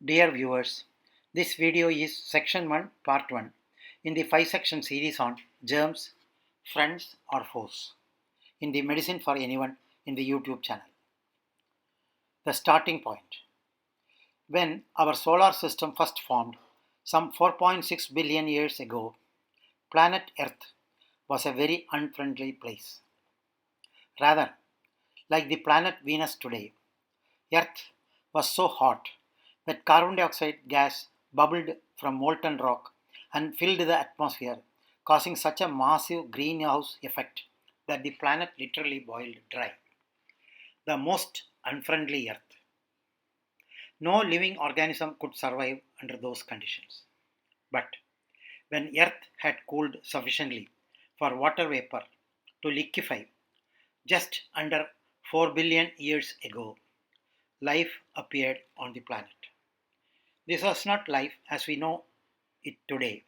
Dear viewers, this video is section 1 part 1 in the 5-section series on germs, friends or foes in the Medicine for Anyone in the YouTube channel. The starting point. When our solar system first formed some 4.6 billion years ago, planet Earth was a very unfriendly place. Rather, like the planet Venus today, Earth was so hot that carbon dioxide gas bubbled from molten rock and filled the atmosphere, causing such a massive greenhouse effect that the planet literally boiled dry. The most unfriendly Earth. No living organism could survive under those conditions. But when Earth had cooled sufficiently for water vapor to liquefy just under 4 billion years ago, life appeared on the planet. This was not life as we know it today,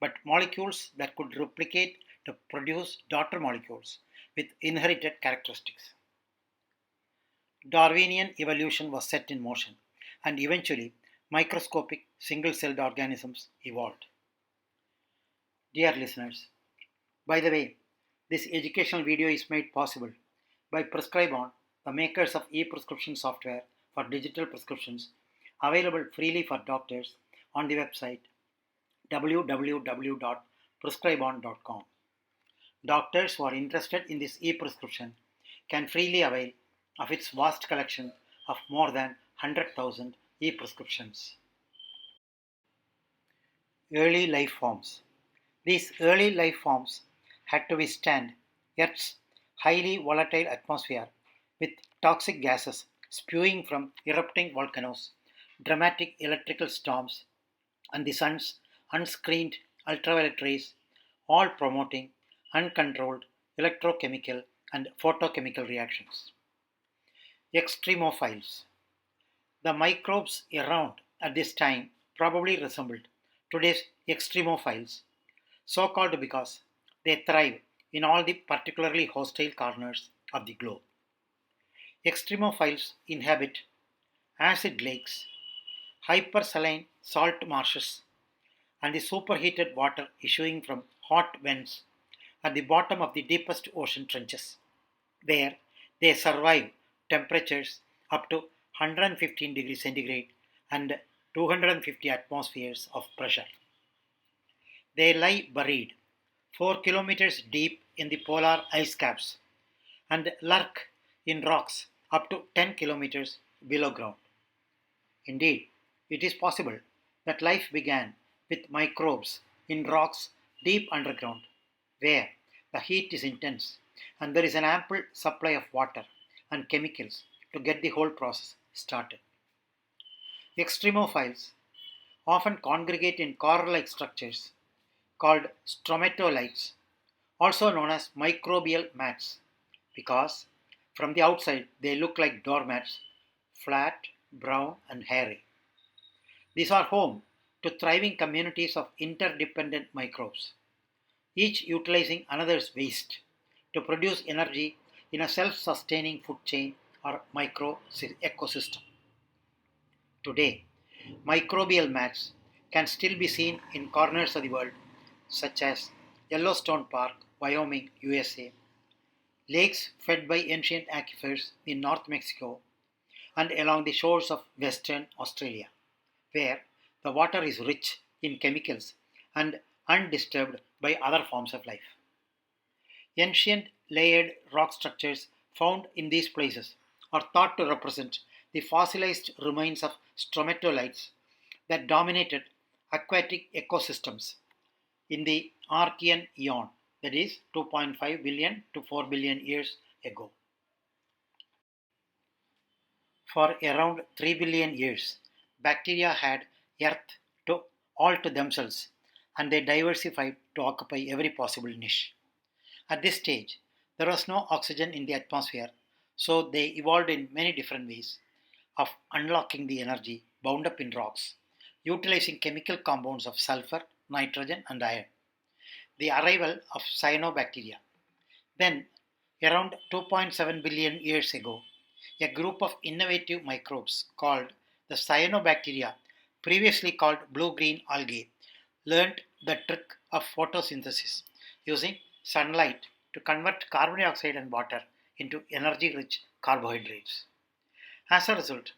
but molecules that could replicate to produce daughter molecules with inherited characteristics. Darwinian evolution was set in motion, and eventually microscopic single-celled organisms evolved. Dear listeners, by the way, this educational video is made possible by Prescribon, the makers of e-prescription software for digital prescriptions available freely for doctors on the website www.prescribon.com. Doctors who are interested in this e-prescription can freely avail of its vast collection of more than 100,000 e-prescriptions. Early life forms. These early life forms had to withstand Earth's highly volatile atmosphere with toxic gases spewing from erupting volcanoes, dramatic electrical storms, and the sun's unscreened ultraviolet rays, all promoting uncontrolled electrochemical and photochemical reactions. Extremophiles. The microbes around at this time probably resembled today's extremophiles, so called because they thrive in all the particularly hostile corners of the globe. Extremophiles inhabit acid lakes, hypersaline salt marshes, and the superheated water issuing from hot vents at the bottom of the deepest ocean trenches, where they survive temperatures up to 115 degrees centigrade and 250 atmospheres of pressure. They lie buried 4 kilometers deep in the polar ice caps and lurk in rocks up to 10 kilometers below ground. Indeed, it is possible that life began with microbes in rocks deep underground, where the heat is intense and there is an ample supply of water and chemicals to get the whole process started. Extremophiles often congregate in coral-like structures called stromatolites, also known as microbial mats, because from the outside they look like doormats, flat, brown, and hairy. These are home to thriving communities of interdependent microbes, each utilizing another's waste to produce energy in a self-sustaining food chain or micro ecosystem. Today, microbial mats can still be seen in corners of the world such as Yellowstone Park, Wyoming, USA, lakes fed by ancient aquifers in North Mexico, and along the shores of Western Australia, where the water is rich in chemicals and undisturbed by other forms of life. Ancient layered rock structures found in these places are thought to represent the fossilized remains of stromatolites that dominated aquatic ecosystems in the Archean eon, that is 2.5 billion to 4 billion years ago. For around 3 billion years, bacteria had Earth all to themselves and they diversified to occupy every possible niche. At this stage, there was no oxygen in the atmosphere, so they evolved in many different ways of unlocking the energy bound up in rocks, utilizing chemical compounds of sulfur, nitrogen, and iron. The arrival of cyanobacteria. Then, around 2.7 billion years ago, a group of innovative microbes called the cyanobacteria previously called blue-green algae, learned the trick of photosynthesis using sunlight to convert carbon dioxide and water into energy-rich carbohydrates. As a result,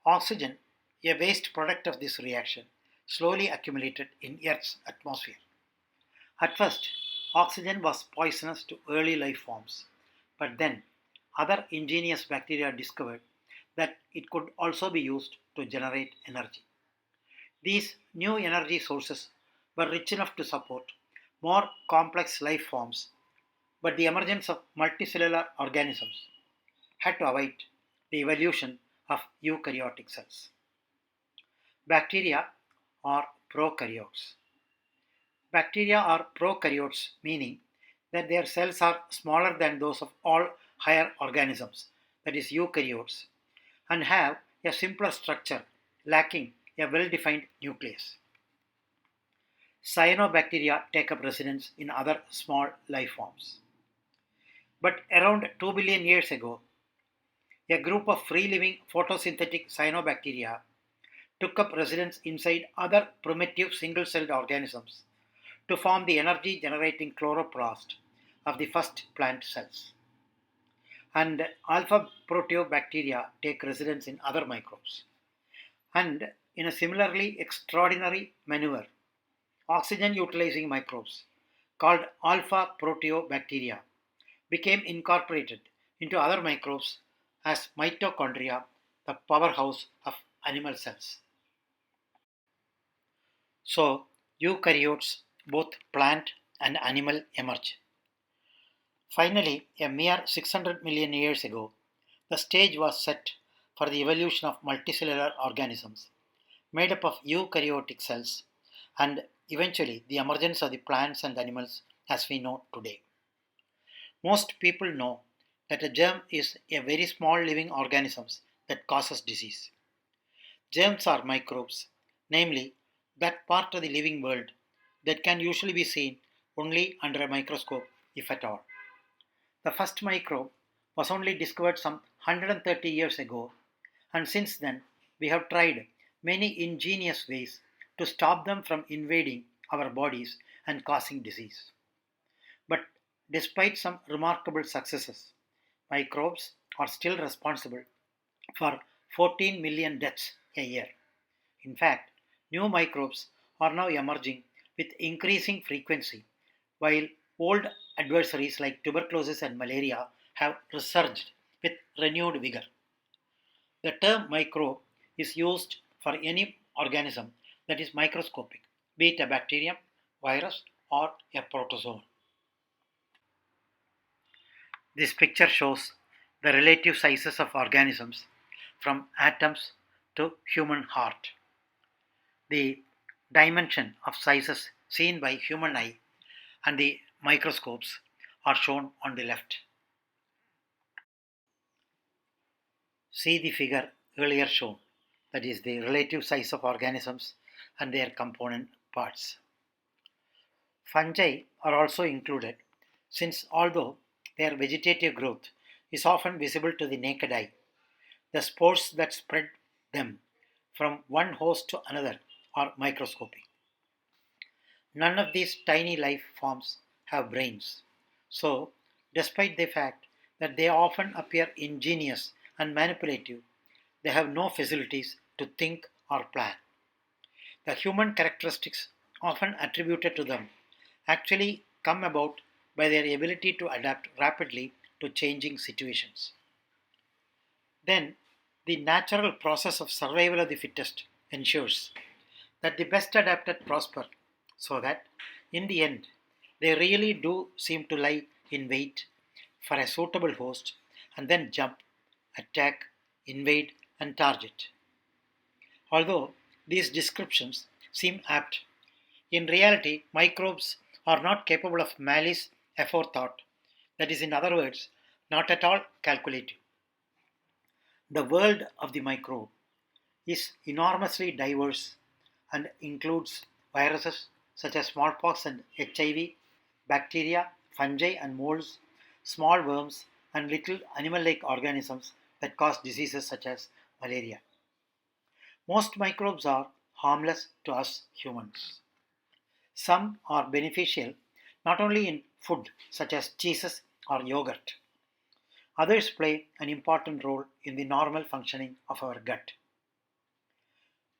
oxygen, a waste product of this reaction, slowly accumulated in Earth's atmosphere. At first, oxygen was poisonous to early life forms, but then other ingenious bacteria discovered that it could also be used to generate energy. These new energy sources were rich enough to support more complex life forms, but the emergence of multicellular organisms had to await the evolution of eukaryotic cells. Bacteria are prokaryotes. Bacteria are prokaryotes, meaning that their cells are smaller than those of all higher organisms, that is, eukaryotes, and have a simpler structure lacking a well defined nucleus. Cyanobacteria take up residence in other small life forms. But around 2 billion years ago, a group of free living photosynthetic cyanobacteria took up residence inside other primitive single celled organisms to form the energy generating chloroplast of the first plant cells. And alpha proteobacteria take residence in other microbes. And in a similarly extraordinary maneuver, oxygen utilizing microbes called alpha proteobacteria became incorporated into other microbes as mitochondria, the powerhouse of animal cells. So, eukaryotes, both plant and animal, emerge. Finally, a mere 600 million years ago, the stage was set for the evolution of multicellular organisms made up of eukaryotic cells and eventually the emergence of the plants and animals as we know today. Most people know that a germ is a very small living organism that causes disease. Germs are microbes, namely that part of the living world that can usually be seen only under a microscope, if at all. The first microbe was only discovered some 130 years ago, and since then we have tried many ingenious ways to stop them from invading our bodies and causing disease. But despite some remarkable successes, microbes are still responsible for 14 million deaths a year. In fact, new microbes are now emerging with increasing frequency, while old adversaries like tuberculosis and malaria have resurged with renewed vigor. The term microbe is used for any organism that is microscopic, be it a bacterium, virus, or a protozoa. This picture shows the relative sizes of organisms from atoms to human heart. The dimension of sizes seen by human eye and the microscopes are shown on the left. See the figure earlier shown, that is the relative size of organisms and their component parts. Fungi are also included since although their vegetative growth is often visible to the naked eye, the spores that spread them from one host to another are microscopic. None of these tiny life forms have brains. So, despite the fact that they often appear ingenious and manipulative, they have no facilities to think or plan. The human characteristics often attributed to them actually come about by their ability to adapt rapidly to changing situations. Then, the natural process of survival of the fittest ensures that the best adapted prosper, so that in the end they really do seem to lie in wait for a suitable host and then jump, attack, invade, and target. Although these descriptions seem apt, in reality microbes are not capable of malice aforethought, that is, in other words, not at all calculative. The world of the microbe is enormously diverse and includes viruses such as smallpox and HIV, bacteria, fungi and molds, small worms, and little animal like organisms that cause diseases such as malaria. Most microbes are harmless to us humans. Some are beneficial not only in food such as cheeses or yogurt. Others play an important role in the normal functioning of our gut.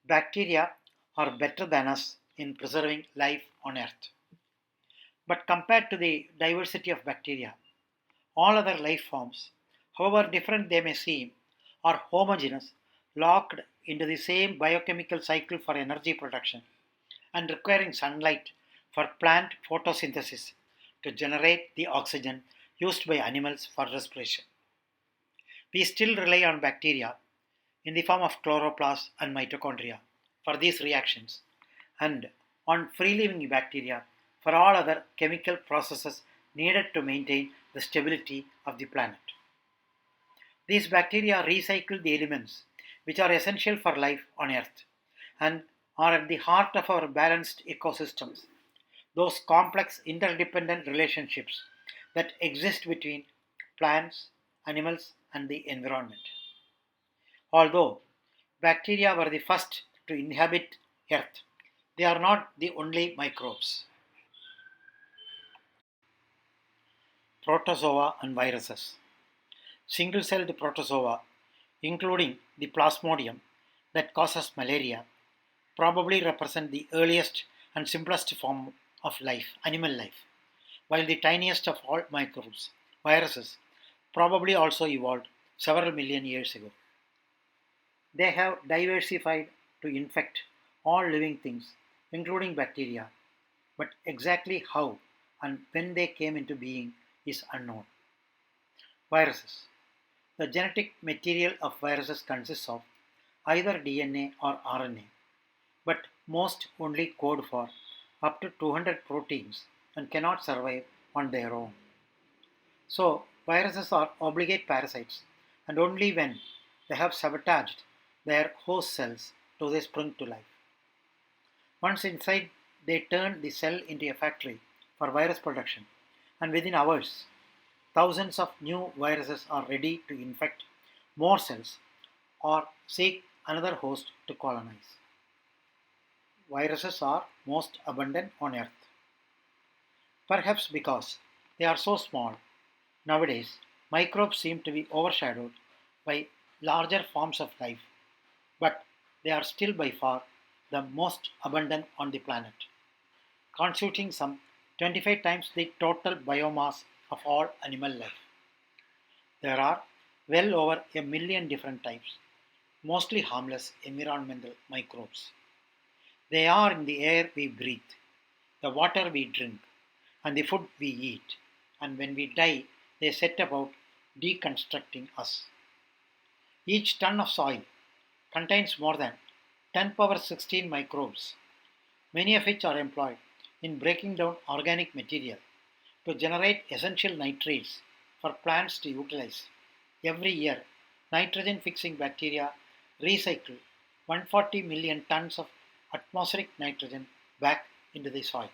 Bacteria are better than us in preserving life on Earth. But compared to the diversity of bacteria, all other life forms, however different they may seem, are homogeneous, locked into the same biochemical cycle for energy production and requiring sunlight for plant photosynthesis to generate the oxygen used by animals for respiration. We still rely on bacteria in the form of chloroplasts and mitochondria for these reactions and on free living bacteria for all other chemical processes needed to maintain the stability of the planet. These bacteria recycle the elements which are essential for life on Earth and are at the heart of our balanced ecosystems, those complex interdependent relationships that exist between plants, animals, and the environment. Although bacteria were the first to inhabit Earth, they are not the only microbes. Protozoa and viruses. Single-celled protozoa, including the plasmodium that causes malaria, probably represent the earliest and simplest form of life, animal life, while the tiniest of all microbes, viruses, probably also evolved several million years ago. They have diversified to infect all living things, including bacteria, but exactly how and when they came into being is unknown. Viruses. The genetic material of viruses consists of either DNA or RNA, but most only code for up to 200 proteins and cannot survive on their own. So, viruses are obligate parasites, and only when they have sabotaged their host cells do they spring to life. Once inside, they turn the cell into a factory for virus production, and within hours, thousands of new viruses are ready to infect more cells or seek another host to colonize. Viruses are most abundant on Earth. Perhaps because they are so small, nowadays microbes seem to be overshadowed by larger forms of life, but they are still by far the most abundant on the planet, constituting some 25 times the total biomass of all animal life. There are well over a million different types, mostly harmless environmental microbes. They are in the air we breathe, the water we drink, and the food we eat, and when we die, they set about deconstructing us. Each ton of soil contains more than 10 power 16 microbes, many of which are employed in breaking down organic material to generate essential nitrates for plants to utilize. Every year, nitrogen fixing bacteria recycle 140 million tons of atmospheric nitrogen back into the soil.